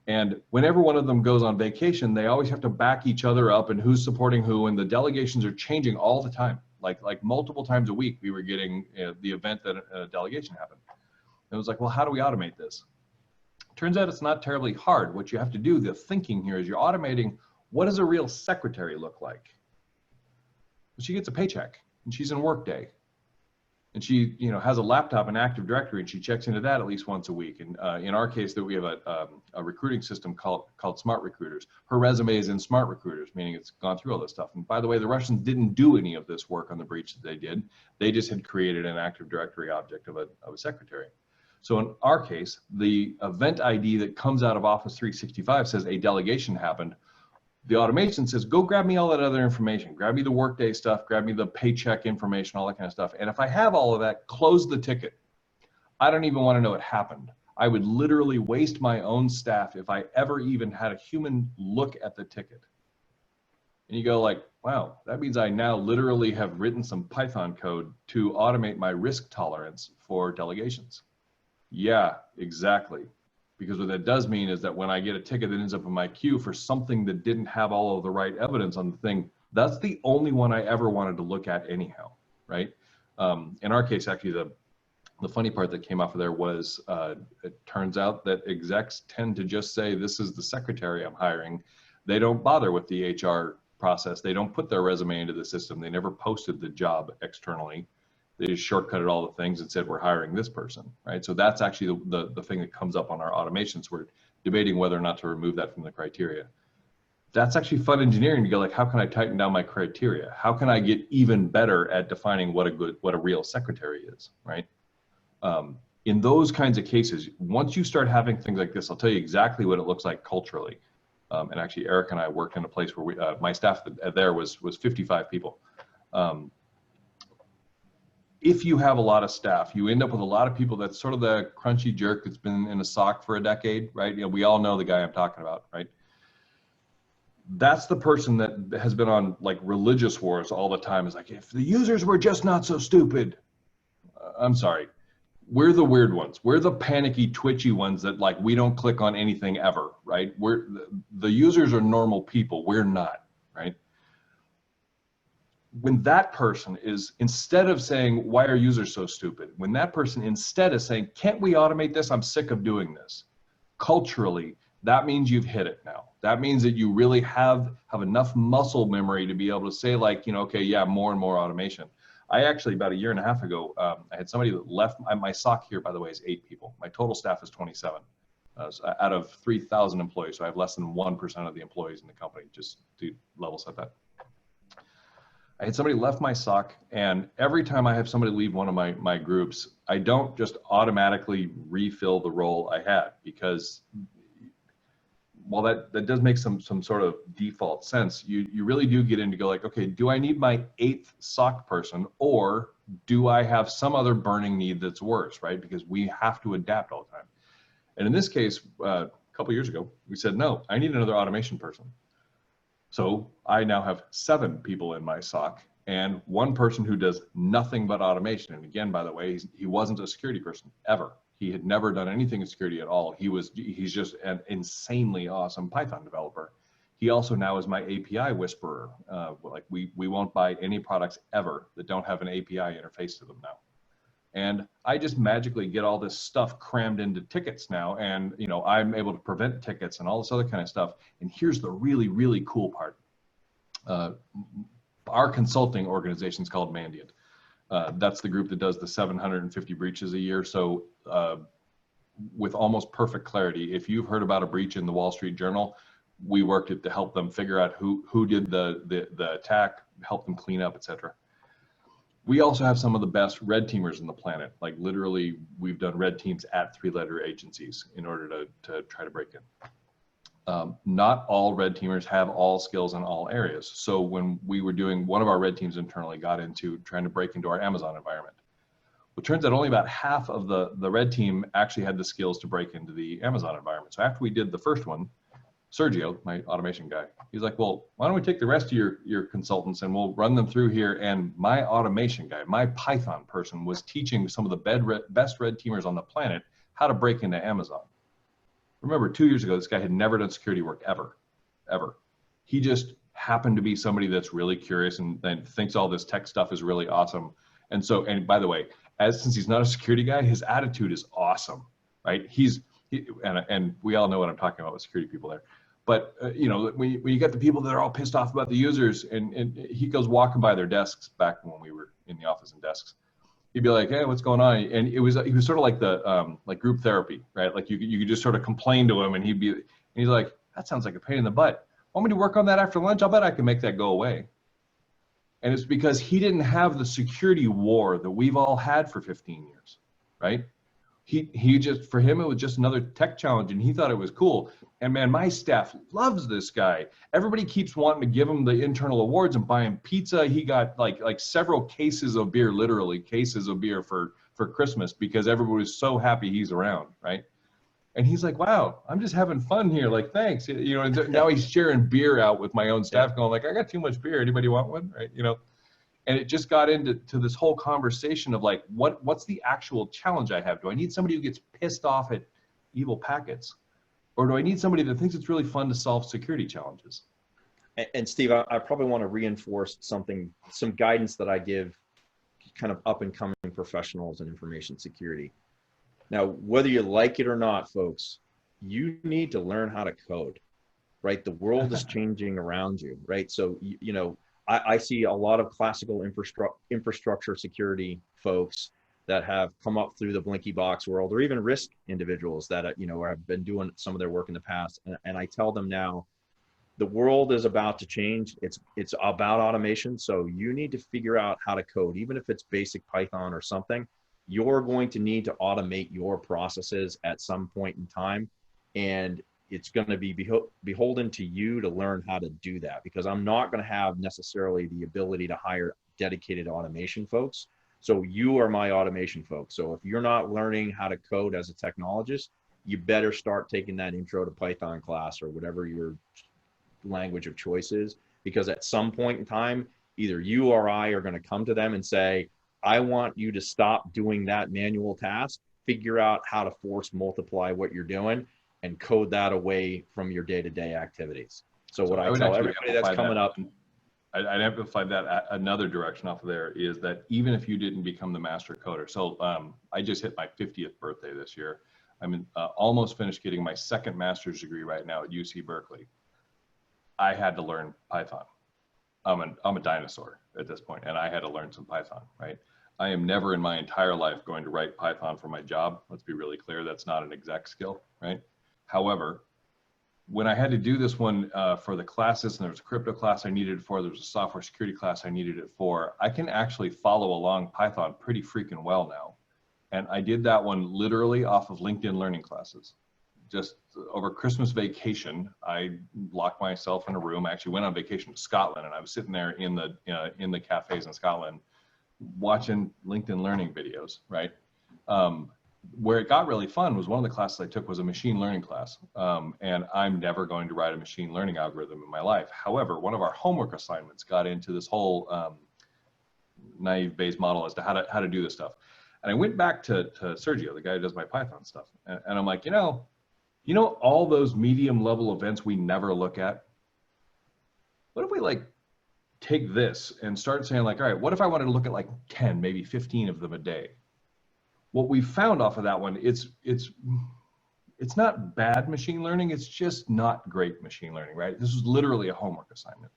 And whenever one of them goes on vacation, they always have to back each other up and who's supporting who, and the delegations are changing all the time. Like multiple times a week, we were getting the event that a delegation happened. And it was like, well, how do we automate this? Turns out it's not terribly hard. What you have to do, the thinking here, is you're automating what does a real secretary look like? Well, she gets a paycheck and she's in Workday. And she, you know, has a laptop in Active Directory and she checks into that at least once a week. And in our case, that we have a recruiting system called Smart Recruiters. Her resume is in Smart Recruiters, meaning it's gone through all this stuff. And by the way, the Russians didn't do any of this work on the breach that they did. They just had created an Active Directory object of a secretary. So in our case, the event ID that comes out of Office 365 says a delegation happened. The automation says, go grab me all that other information. Grab me the Workday stuff, grab me the paycheck information, all that kind of stuff. And if I have all of that, close the ticket. I don't even want to know it happened. I would literally waste my own staff if I ever even had a human look at the ticket. And you go like, wow, that means I now literally have written some Python code to automate my risk tolerance for delegations. Yeah, exactly. Because what that does mean is that when I get a ticket that ends up in my queue for something that didn't have all of the right evidence on the thing, that's the only one I ever wanted to look at anyhow, right? In our case, actually, the funny part that came off of there was it turns out that execs tend to just say, this is the secretary I'm hiring. They don't bother with the HR process. They don't put their resume into the system. They never posted the job externally. They just shortcutted all the things and said, we're hiring this person, right? So that's actually the thing that comes up on our automations. We're debating whether or not to remove that from the criteria. That's actually fun engineering to go like, how can I tighten down my criteria? How can I get even better at defining what a real secretary is, right? In those kinds of cases, once you start having things like this, I'll tell you exactly what it looks like culturally. And actually, Eric and I worked in a place where my staff there was 55 people. If you have a lot of staff, you end up with a lot of people that's sort of the crunchy jerk that's been in a SOC for a decade, right? You know, we all know the guy I'm talking about, right? That's the person that has been on like religious wars all the time. Is like, if the users were just not so stupid. I'm sorry. We're the weird ones. We're the panicky, twitchy ones that like, we don't click on anything ever, right? The users are normal people. We're not, right? When that person is, instead of saying, why are users so stupid? When that person instead is saying, can't we automate this? I'm sick of doing this. Culturally, that means you've hit it now. That means that you really have enough muscle memory to be able to say like, you know, okay, yeah, more and more automation. I actually, about a year and a half ago, I had somebody that left. My SOC here, by the way, is 8 people. My total staff is 27. So out of 3,000 employees, so I have less than 1% of the employees in the company, just to level set that. I had somebody left my SOC, and every time I have somebody leave one of my groups, I don't just automatically refill the role I had, because while that does make some sort of default sense, you really do get in to go like, okay, do I need my 8th SOC person, or do I have some other burning need that's worse, right? Because we have to adapt all the time. And in this case, a couple years ago, we said, no, I need another automation person. So I now have 7 people in my SOC and 1 person who does nothing but automation. And again, by the way, he wasn't a security person ever. He had never done anything in security at all. He's just an insanely awesome Python developer. He also now is my API whisperer. Like we won't buy any products ever that don't have an API interface to them now. And I just magically get all this stuff crammed into tickets now. And, you know, I'm able to prevent tickets and all this other kind of stuff. And here's the really, really cool part. Our consulting organization is called Mandiant. That's the group that does the 750 breaches a year. So with almost perfect clarity, if you've heard about a breach in the Wall Street Journal, we worked it to help them figure out who did the attack, help them clean up, etc. We also have some of the best red teamers on the planet. Like literally, we've done red teams at 3-letter agencies in order to try to break in. Not all red teamers have all skills in all areas. So when we were doing, one of our red teams internally got into trying to break into our Amazon environment. Well, it turns out only about half of the red team actually had the skills to break into the Amazon environment. So after we did the first one, Sergio, my automation guy, he's like, well, why don't we take the rest of your consultants and we'll run them through here. And my automation guy, my Python person, was teaching some of the best red teamers on the planet how to break into Amazon. Remember, 2 years ago, this guy had never done security work ever. He just happened to be somebody that's really curious and thinks all this tech stuff is really awesome. And so, and by the way, since he's not a security guy, his attitude is awesome, right? And we all know what I'm talking about with security people there. But you know, when you get the people that are all pissed off about the users, and he goes walking by their desks back when we were in the office and desks, he'd be like, hey, what's going on? And he was sort of like the like group therapy, right? Like you could just sort of complain to him, and he's like, that sounds like a pain in the butt. Want me to work on that after lunch? I'll bet I can make that go away. And it's because he didn't have the security war that we've all had for 15 years, right? He just, for him, it was just another tech challenge, and he thought it was cool. And man, my staff loves this guy. Everybody keeps wanting to give him the internal awards and buy him pizza. He got like several cases of beer, literally cases of beer for Christmas, because everybody was so happy he's around, right? And he's like, wow, I'm just having fun here. Like, thanks. You know, and now he's sharing beer out with my own staff, going like, I got too much beer. Anybody want one? Right? You know. And it just got into this whole conversation of like, what's the actual challenge I have? Do I need somebody who gets pissed off at evil packets? Or do I need somebody that thinks it's really fun to solve security challenges? And Steve, I probably want to reinforce some guidance that I give kind of up and coming professionals in information security. Now, whether you like it or not, folks, you need to learn how to code, right? The world is changing around you, right? So, you know, I see a lot of classical infrastructure security folks that have come up through the blinky box world, or even risk individuals that, you know, have been doing some of their work in the past. And I tell them now, the world is about to change. It's about automation. So you need to figure out how to code, even if it's basic Python or something. You're going to need to automate your processes at some point in time. And it's going to be beholden to you to learn how to do that, because I'm not going to have necessarily the ability to hire dedicated automation folks. So you are my automation folks. So if you're not learning how to code as a technologist, you better start taking that intro to Python class or whatever your language of choice is, because at some point in time, either you or I are going to come to them and say, I want you to stop doing that manual task, figure out how to force multiply what you're doing, and code that away from your day-to-day activities. So what I tell everybody that's coming up, I'd amplify that another direction off of there is that even if you didn't become the master coder, so I just hit my 50th birthday this year. I'm almost finished getting my second master's degree right now at UC Berkeley. I had to learn Python. I'm a dinosaur at this point, and I had to learn some Python, right? I am never in my entire life going to write Python for my job. Let's be really clear. That's not an exec skill, right? However, when I had to do this one for the classes, and there was a crypto class I needed it for, there was a software security class I needed it for, I can actually follow along Python pretty freaking well now. And I did that one literally off of LinkedIn Learning classes. Just over Christmas vacation, I locked myself in a room. I actually went on vacation to Scotland, and I was sitting there in the cafes in Scotland watching LinkedIn Learning videos, right? Where it got really fun was one of the classes I took was a machine learning class. And I'm never going to write a machine learning algorithm in my life. However, one of our homework assignments got into this whole naive Bayes model as to how to do this stuff. And I went back to Sergio, the guy who does my Python stuff. And I'm like, you know, all those medium level events we never look at? What if we like take this and start saying like, all right, what if I wanted to look at like 10, maybe 15 of them a day? What we found off of that one, it's not bad machine learning. It's just not great machine learning, right? This is literally a homework assignment.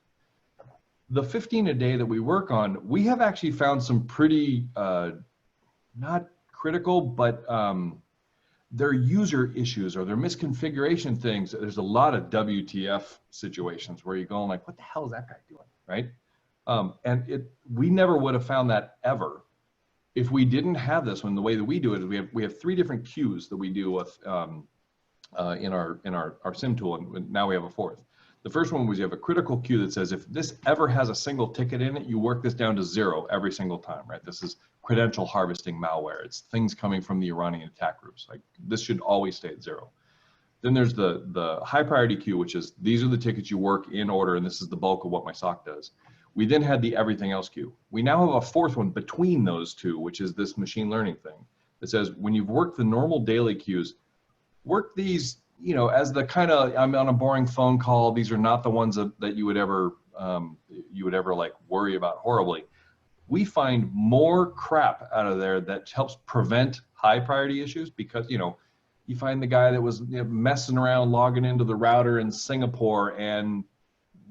The 15 a day that we work on, we have actually found some pretty, not critical, but their user issues or their misconfiguration things. There's a lot of WTF situations where you're going like, what the hell is that guy doing, right? And we never would have found that ever if we didn't have this one. The way that we do it is we have 3 different queues that we do with in our SIM tool, and now we have a 4th. The first one was you have a critical queue that says if this ever has a single ticket in it, you work this down to 0 every single time, right? This is credential harvesting malware. It's things coming from the Iranian attack groups. Like this should always stay at 0. Then there's the high priority queue, which is these are the tickets you work in order, and this is the bulk of what my SOC does. We then had the everything else queue. We now have a 4th one between those 2, which is this machine learning thing that says when you've worked the normal daily queues, work these, you know, as the kind of, I'm on a boring phone call. These are not the ones that you would ever like worry about horribly. We find more crap out of there that helps prevent high priority issues because, you know, you find the guy that was messing around logging into the router in Singapore, and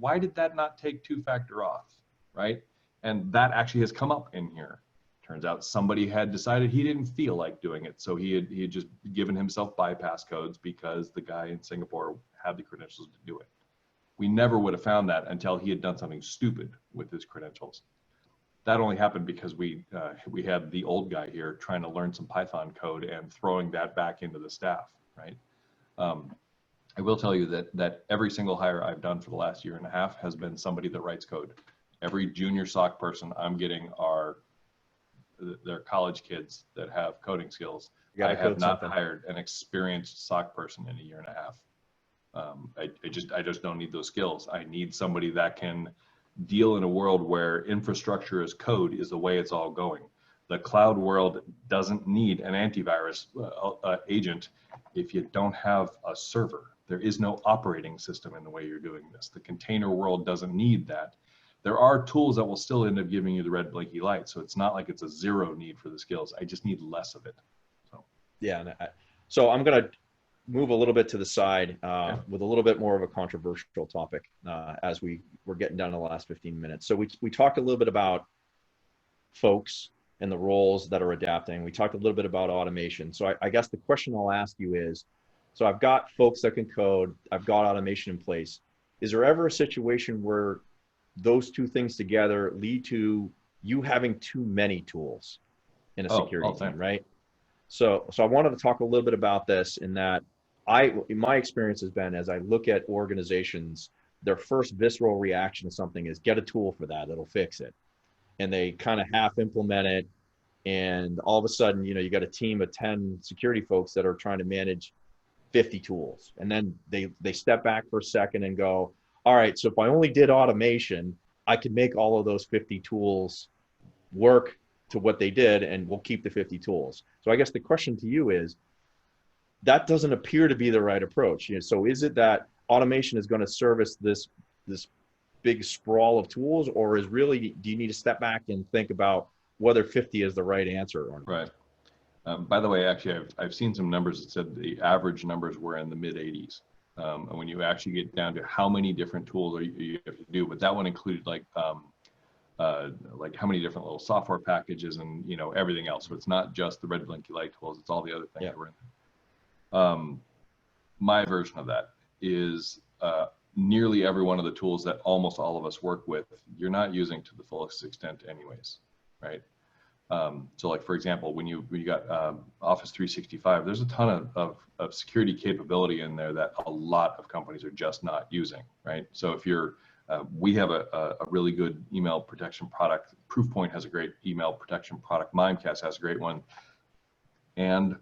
why did that not take 2-factor off, right? And that actually has come up in here. Turns out somebody had decided he didn't feel like doing it, so he had just given himself bypass codes because the guy in Singapore had the credentials to do it. We never would have found that until he had done something stupid with his credentials. That only happened because we had the old guy here trying to learn some Python code and throwing that back into the staff, right? I will tell you that every single hire I've done for the last 1.5 years has been somebody that writes code. Every junior SOC person I'm getting are they're college kids that have coding skills. I have not hired an experienced SOC person in 1.5 years. I just don't need those skills. I need somebody that can deal in a world where infrastructure as code is the way it's all going. The cloud world doesn't need an antivirus agent if you don't have a server. There is no operating system in the way you're doing this. The container world doesn't need that. There are tools that will still end up giving you the red blinky light. So it's not like it's a 0 need for the skills. I just need less of it. So yeah. So I'm going to move a little bit to the side with a little bit more of a controversial topic as we're getting down to the last 15 minutes. So we talked a little bit about folks and the roles that are adapting. We talked a little bit about automation. So I guess the question I'll ask you is, so I've got folks that can code, I've got automation in place. Is there ever a situation where those 2 things together lead to you having too many tools in a security team, right? So I wanted to talk a little bit about this in that my experience has been, as I look at organizations, their first visceral reaction to something is get a tool for that, it'll fix it. And they kind of half implement it. And all of a sudden, you know, you got a team of 10 security folks that are trying to manage 50 tools. And then they step back for a second and go, all right, so if I only did automation, I could make all of those 50 tools work to what they did, and we'll keep the 50 tools. So I guess the question to you is, that doesn't appear to be the right approach. You know, so is it that automation is going to service this big sprawl of tools, or is really, do you need to step back and think about whether 50 is the right answer or not? Right. By the way, actually, I've seen some numbers that said the average numbers were in the mid 80s. And when you actually get down to how many different tools you have to do, but that one included like how many different little software packages and, you know, everything else. So it's not just the red blinky light tools, it's all the other things Yeah. that were in there. My version of that is nearly every one of the tools that almost all of us work with, you're not using to the fullest extent anyways, right? So like, for example, when you got Office 365, there's a ton of security capability in there that a lot of companies are just not using, right? So if you're, we have a really good email protection product. Proofpoint has a great email protection product. Mimecast has a great one. And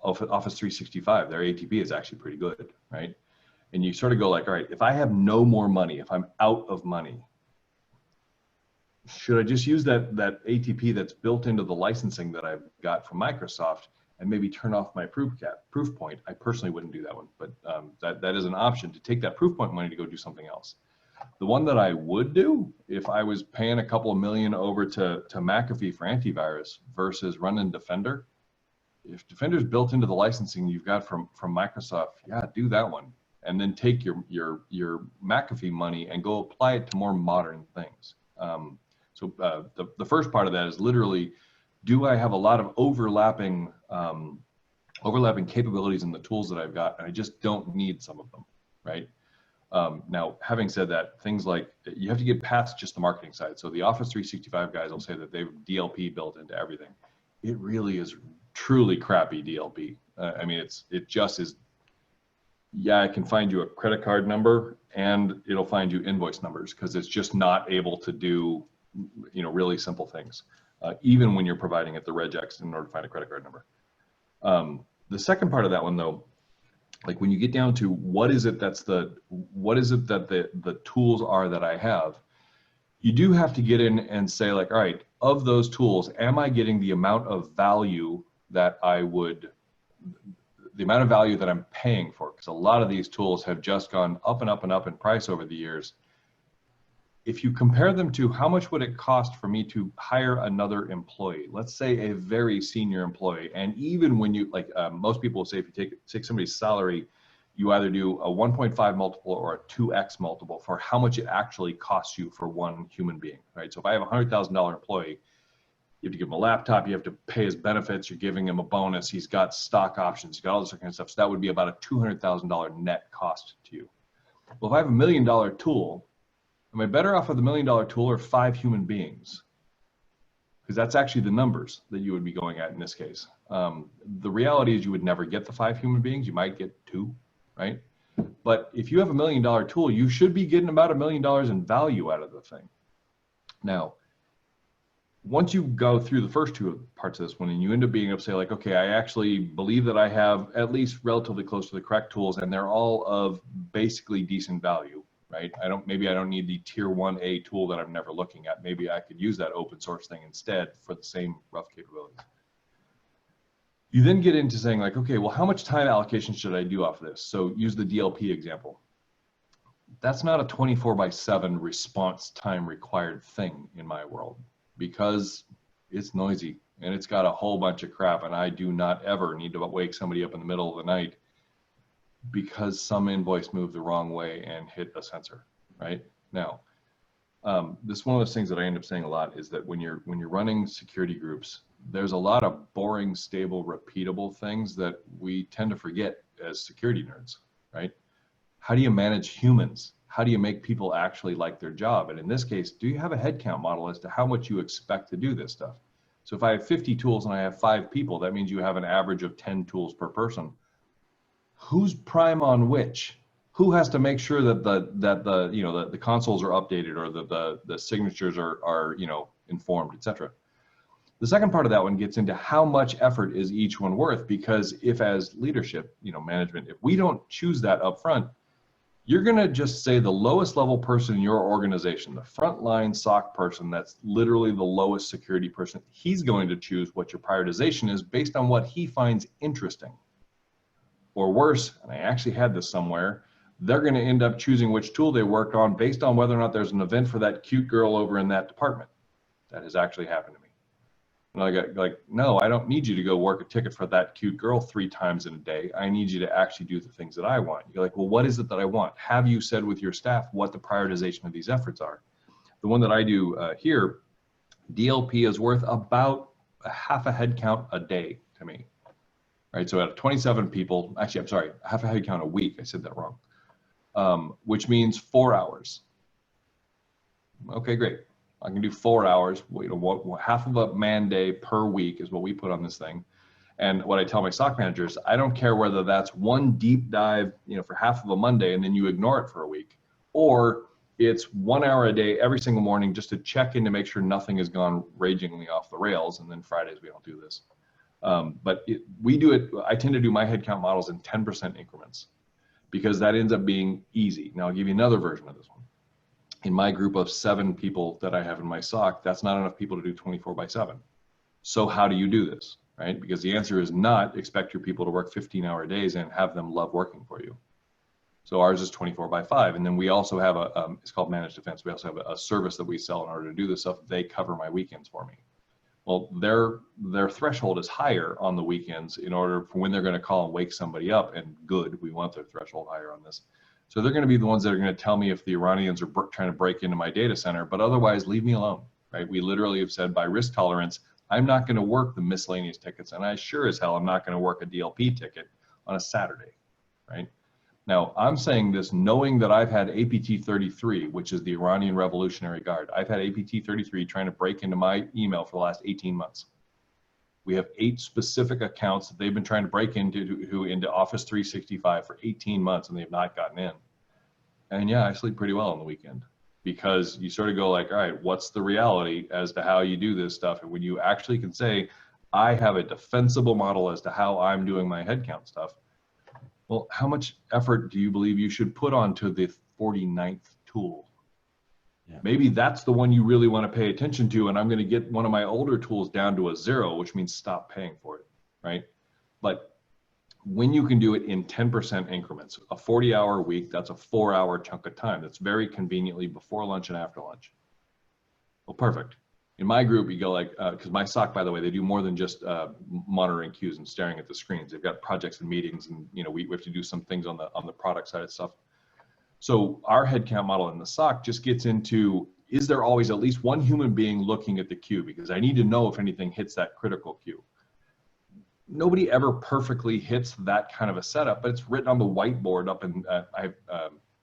Office 365, their ATP is actually pretty good, right? And you sort of go like, all right, if I have no more money, if I'm out of money, should I just use that ATP that's built into the licensing that I've got from Microsoft and maybe turn off my Proofpoint? I personally wouldn't do that one, but that is an option to take that Proofpoint money to go do something else. The one that I would do if I was paying a couple of million over to McAfee for antivirus versus running Defender, if Defender's built into the licensing you've got from Microsoft, yeah, do that one. And then take your McAfee money and go apply it to more modern things. So the first part of that is literally, do I have a lot of overlapping capabilities in the tools that I've got, and I just don't need some of them, right? Now, having said that, things like, you have to get past just the marketing side. So the Office 365 guys will say that they've DLP built into everything. It really is truly crappy DLP. I mean, it just is, yeah, I can find you a credit card number and it'll find you invoice numbers because it's just not able to do, you know, really simple things, even when you're providing it the regex in order to find a credit card number. The second part of that one though, like when you get down to what is it that the tools are that I have, you do have to get in and say like, all right, of those tools, am I getting the amount of value that the amount of value that I'm paying for? Because a lot of these tools have just gone up and up and up in price over the years. If you compare them to how much would it cost for me to hire another employee, let's say a very senior employee, and even when you, like most people will say, if you take somebody's salary, you either do a 1.5 multiple or a 2x multiple for how much it actually costs you for one human being, right? So if I have a $100,000 employee, you have to give him a laptop, you have to pay his benefits, you're giving him a bonus, he's got stock options, he's got all this kind of stuff. So that would be about a $200,000 net cost to you. Well, if I have $1 million tool, am I better off with $1 million tool or 5 human beings? Because that's actually the numbers that you would be going at in this case. The reality is you would never get the 5 human beings, you might get 2, right? But if you have $1 million tool, you should be getting about $1 million in value out of the thing. Now, once you go through the first 2 parts of this one and you end up being able to say like, okay, I actually believe that I have at least relatively close to the correct tools and they're all of basically decent value, right? Maybe I don't need the tier 1A tool that I'm never looking at. Maybe I could use that open source thing instead for the same rough capabilities. You then get into saying like, okay, well, how much time allocation should I do off of this? So use the DLP example. That's not a 24/7 response time required thing in my world, because it's noisy and it's got a whole bunch of crap, and I do not ever need to wake somebody up in the middle of the night because some invoice moved the wrong way and hit a sensor, right? Now, this is one of those things that I end up saying a lot is that when you're running security groups, there's a lot of boring, stable, repeatable things that we tend to forget as security nerds, right? How do you manage humans? How do you make people actually like their job? And in this case, do you have a headcount model as to how much you expect to do this stuff? So if I have 50 tools and I have 5 people, that means you have an average of 10 tools per person. Who's prime on which? Who has to make sure that the consoles are updated or the signatures are informed, etc. The second part of that one gets into how much effort is each one worth, because if as leadership, management, if we don't choose that up front, you're going to just say the lowest level person in your organization, the frontline SOC person, that's literally the lowest security person, he's going to choose what your prioritization is based on what he finds interesting. Or worse, and I actually had this somewhere, they're going to end up choosing which tool they worked on based on whether or not there's an event for that cute girl over in that department. That has actually happened to me. And I got like, no, I don't need you to go work a ticket for that cute girl 3 times in a day. I need you to actually do the things that I want. You're like, well, what is it that I want? Have you said with your staff what the prioritization of these efforts are? The one that I do here, DLP is worth about a half a head count a day to me. Right, so out of 27 people, actually, I'm sorry, half a head count a week. I said that wrong, which means 4 hours. Okay, great. I can do 4 hours. You know, half of a man day per week is what we put on this thing. And what I tell my SOC managers, I don't care whether that's one deep dive, you know, for half of a Monday and then you ignore it for a week, or it's 1 hour a day every single morning just to check in to make sure nothing has gone ragingly off the rails. And then Fridays we don't do this. But we do it. I tend to do my headcount models in 10% increments because that ends up being easy. Now I'll give you another version of this one. In my group of 7 people that I have in my SOC, that's not enough people to do 24/7. So how do you do this, right? Because the answer is not expect your people to work 15-hour days and have them love working for you. So ours is 24/5. And then we also have it's called managed defense. We also have a service that we sell in order to do this stuff. They cover my weekends for me. Well, their threshold is higher on the weekends in order for when they're going to call and wake somebody up. And good, we want their threshold higher on this. So they're going to be the ones that are going to tell me if the Iranians are trying to break into my data center, but otherwise leave me alone, right? We literally have said by risk tolerance, I'm not going to work the miscellaneous tickets, and I sure as hell I'm not going to work a DLP ticket on a Saturday, right? Now, I'm saying this knowing that I've had APT-33, which is the Iranian Revolutionary Guard. I've had APT-33 trying to break into my email for the last 18 months. We have 8 specific accounts that they've been trying to break into Office 365 for 18 months, and they've not gotten in. And yeah, I sleep pretty well on the weekend because you sort of go like, all right, what's the reality as to how you do this stuff? And when you actually can say, I have a defensible model as to how I'm doing my headcount stuff, well, how much effort do you believe you should put onto the 49th tool? Yeah. Maybe that's the one you really want to pay attention to, and I'm going to get one of my older tools down to a 0, which means stop paying for it, right? But when you can do it in 10% increments, a 40-hour week, that's a 4-hour chunk of time. That's very conveniently before lunch and after lunch. Well, perfect. In my group, you go like, because my SOC, by the way, they do more than just monitoring queues and staring at the screens. They've got projects and meetings, and you know we have to do some things on the product side of stuff. So our headcount model in the SOC just gets into, is there always at least one human being looking at the queue? Because I need to know if anything hits that critical queue. Nobody ever perfectly hits that kind of a setup, but it's written on the whiteboard up in, I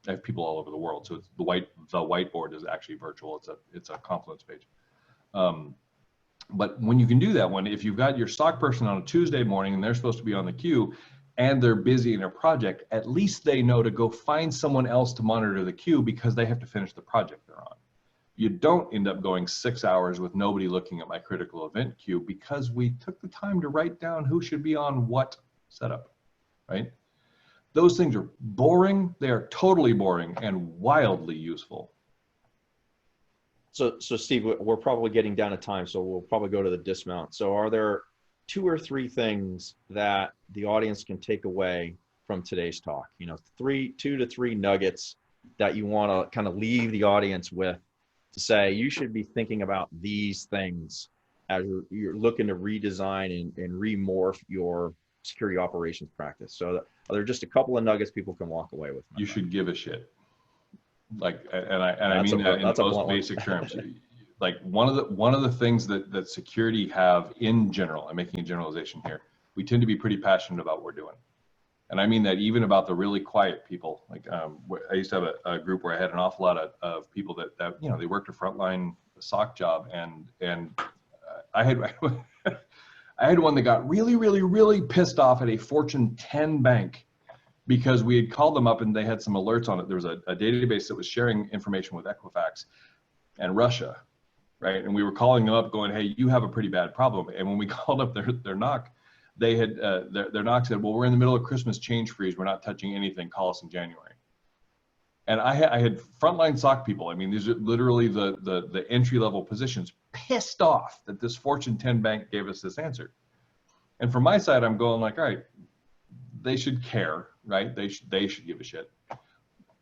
have people all over the world. So it's the whiteboard is actually virtual. It's a Confluence page. But when you can do that one, if you've got your SOC person on a Tuesday morning and they're supposed to be on the queue and they're busy in a project, at least they know to go find someone else to monitor the queue because they have to finish the project they're on. You don't end up going 6 hours with nobody looking at my critical event queue because we took the time to write down who should be on what setup, right? Those things are boring. They are totally boring and wildly useful. So Steve, we're probably getting down to time, so we'll probably go to the dismount. So are there 2 or 3 things that the audience can take away from today's talk? You know, 2 to 3 nuggets that you want to kind of leave the audience with to say, you should be thinking about these things as you're looking to redesign and remorph your security operations practice. So are there just a couple of nuggets people can walk away with? You should give a shit. Like, and I mean that in most basic terms. Like one of the things that security have in general, I'm making a generalization here, we tend to be pretty passionate about what we're doing. And I mean that even about the really quiet people. Like I used to have a group where I had an awful lot of people that you know, they worked a frontline SOC job, and I had I had one that got really pissed off at a Fortune 10 bank because we had called them up and they had some alerts on it. There was a database that was sharing information with Equifax and Russia, right? And we were calling them up going, hey, you have a pretty bad problem. And when we called up their NOC, they had, their NOC said, well, we're in the middle of Christmas change freeze. We're not touching anything. Call us in January. And I had frontline SOC people. I mean, these are literally the entry-level positions pissed off that this Fortune 10 bank gave us this answer. And from my side, I'm going like, all right, they should care, right? They should give a shit.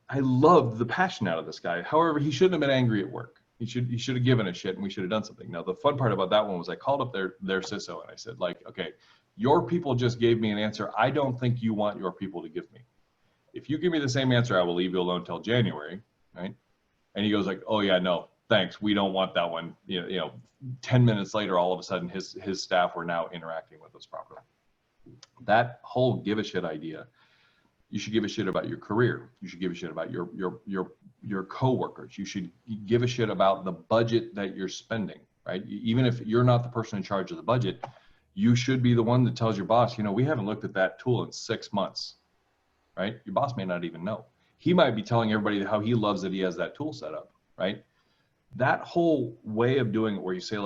I loved the passion out of this guy. However, he shouldn't have been angry at work. He should have given a shit and we should have done something. Now, the fun part about that one was I called up their CISO and I said, like, okay, your people just gave me an answer I don't think you want your people to give me. If you give me the same answer, I will leave you alone till January, right? And he goes like, oh yeah, no, thanks. We don't want that one. 10 minutes later, all of a sudden his staff were now interacting with us properly. That whole give a shit idea, you should give a shit about your career. You should give a shit about your coworkers. You should give a shit about the budget that you're spending, right? Even if you're not the person in charge of the budget, you should be the one that tells your boss, we haven't looked at that tool in 6 months, right? Your boss may not even know. He might be telling everybody how he loves that he has that tool set up, right? That whole way of doing it where you say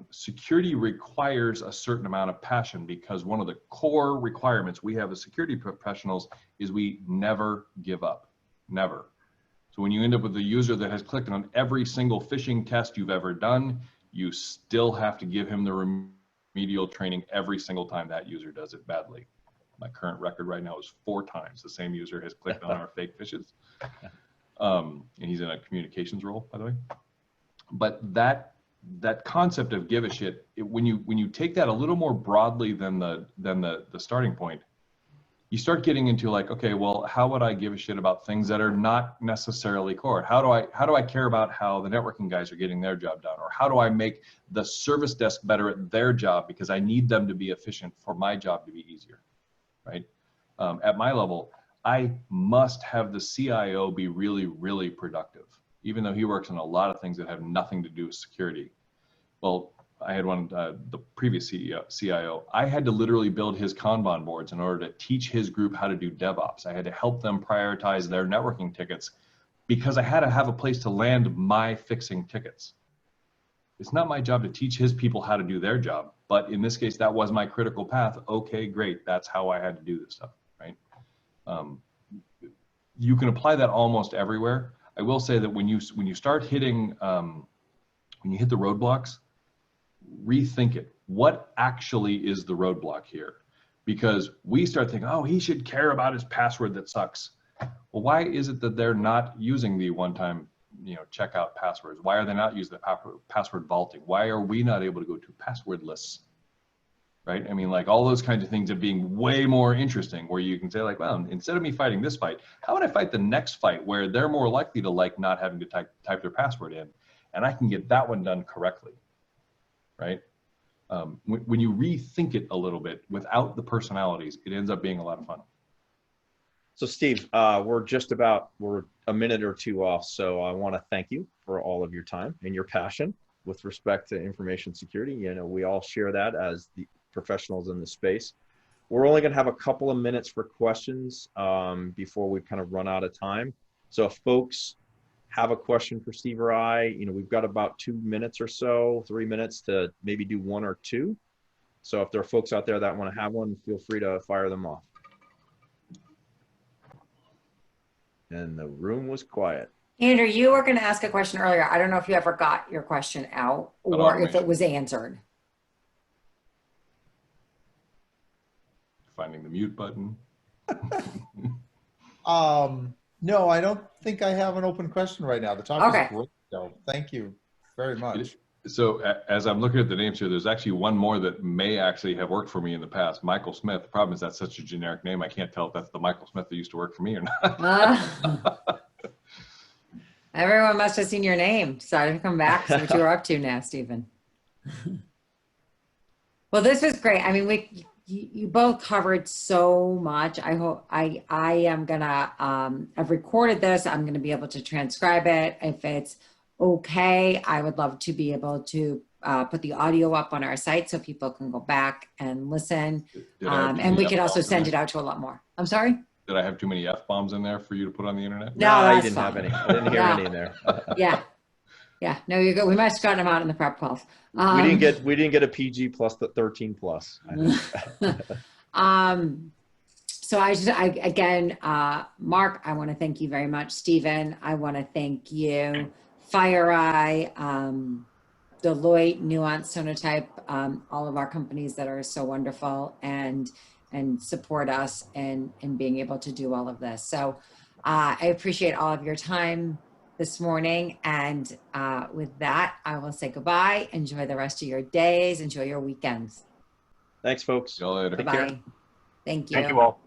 security requires a certain amount of passion, because one of the core requirements we have as security professionals is we never give up, never. So when you end up with a user that has clicked on every single phishing test you've ever done, you still have to give him the remedial training every single time that user does it badly. My current record right now is 4 times the same user has clicked on our fake phishes. And he's in a communications role, by the way. But that concept of give a shit, when you take that a little more broadly than the starting point, you start getting into like, okay, well, how would I give a shit about things that are not necessarily core? How do I care about how the networking guys are getting their job done? Or how do I make the service desk better at their job because I need them to be efficient for my job to be easier, right? At my level, I must have the CIO be really, really productive, even though he works on a lot of things that have nothing to do with security. Well, I had the previous CIO, I had to literally build his Kanban boards in order to teach his group how to do DevOps. I had to help them prioritize their networking tickets because I had to have a place to land my fixing tickets. It's not my job to teach his people how to do their job, but in this case, that was my critical path. Okay, great. That's how I had to do this stuff, right? You can apply that almost everywhere. I will say that when you start hitting, when you hit the roadblocks, rethink it. What actually is the roadblock here? Because we start thinking, oh, he should care about his password that sucks. Well, why is it that they're not using the one-time checkout passwords? Why are they not using the password vaulting? Why are we not able to go to passwordless? Right? I mean, like all those kinds of things are being way more interesting, where you can say like, well, instead of me fighting this fight, how would I fight the next fight where they're more likely to like not having to type their password in, and I can get that one done correctly, right? When you rethink it a little bit without the personalities, it ends up being a lot of fun. So Steve, we're a minute or two off. So I want to thank you for all of your time and your passion with respect to information security. We all share that as the professionals in the space. We're only going to have a couple of minutes for questions before we kind of run out of time. So if folks have a question for Steve or I, we've got about 2 minutes or so, 3 minutes to maybe do 1 or 2. So if there are folks out there that want to have one, feel free to fire them off. And the room was quiet. Andrew, you were going to ask a question earlier. I don't know if you ever got your question out or if it was answered. Finding the mute button. No, I don't think I have an open question right now. The topic is great, so thank you very much. So as I'm looking at the names here, there's actually one more that may actually have worked for me in the past. Michael Smith. The problem is that's such a generic name. I can't tell if that's the Michael Smith that used to work for me or not. Everyone must have seen your name. Decided to come back. See what you're up to now, Stephen. Well, this was great. I mean, you both covered so much. I hope I am gonna I've recorded this. I'm gonna be able to transcribe it. If it's okay, I would love to be able to put the audio up on our site so people can go back and listen. And we could also send it out to a lot more. I'm sorry? Did I have too many F-bombs in there for you to put on the internet? No, I didn't have any. I didn't hear any in there. Yeah. No, you're good. We might have gotten them out in the prep calls. We didn't get a PG plus the 13 plus. So again, Mark, I want to thank you very much. Stephen, I want to thank you. FireEye, Deloitte, Nuance, Sonotype, all of our companies that are so wonderful and support us in being able to do all of this. So I appreciate all of your time. this morning. And with that, I will say goodbye. Enjoy the rest of your days. Enjoy your weekends. Thanks, folks. See you later. Take care. Bye-bye. Thank you. Thank you all.